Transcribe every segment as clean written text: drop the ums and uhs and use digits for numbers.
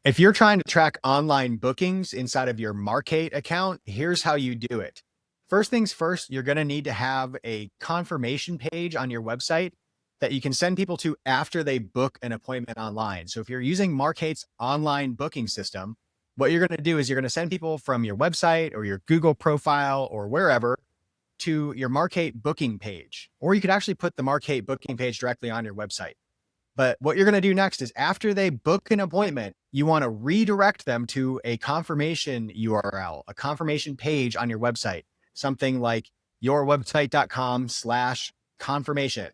If you're trying to track online bookings inside of your Markate account, here's how you do it. First things first, you're going to need to have a confirmation page on your website that you can send people to after they book an appointment online. So if you're using Markate's online booking system, what you're going to do is you're going to send people from your website or your Google profile or wherever to your Markate booking page. Or you could actually put the Markate booking page directly on your website. But what you're going to do next is after they book an appointment, you want to redirect them to a confirmation URL, a confirmation page on your website, something like yourwebsite.com/confirmation.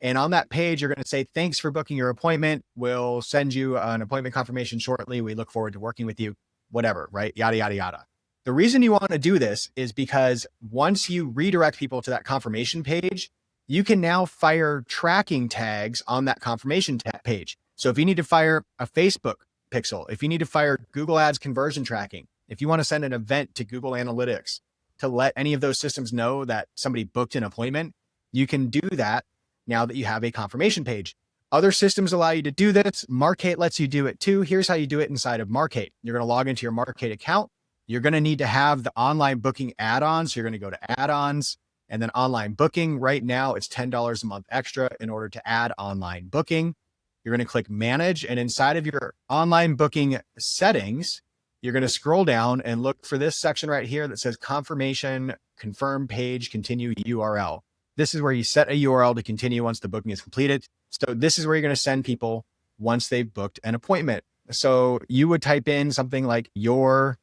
And on that page, you're going to say, thanks for booking your appointment. We'll send you an appointment confirmation shortly. We look forward to working with you, whatever, right? Yada, yada, yada. The reason you want to do this is because once you redirect people to that confirmation page, you can now fire tracking tags on that confirmation page. So if you need to fire a Facebook pixel, if you need to fire Google Ads conversion tracking, if you want to send an event to Google Analytics to let any of those systems know that somebody booked an appointment, you can do that now that you have a confirmation page. Other systems allow you to do this. Markate lets you do it too. Here's how you do it inside of Markate. You're going to log into your Markate account. You're going to need to have the online booking add-ons. So you're going to go to add-ons and then online booking. Right now, it's $10 a month extra in order to add online booking. You're going to click manage, and inside of your online booking settings, you're going to scroll down and look for this section right here that says confirmation, confirm page, continue URL. This is where you set a URL to continue once the booking is completed. So this is where you're going to send people once they've booked an appointment. So you would type in something like your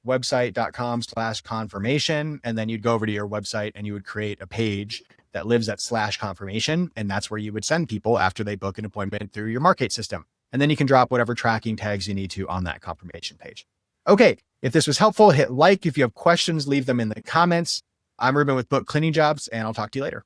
website.com/confirmation, and then you'd go over to your website and you would create a page that lives at /confirmation. And that's where you would send people after they book an appointment through your Markate system. And then you can drop whatever tracking tags you need to on that confirmation page. Okay. If this was helpful, hit like. If you have questions, leave them in the comments. I'm Reuben with Book Cleaning Jobs, and I'll talk to you later.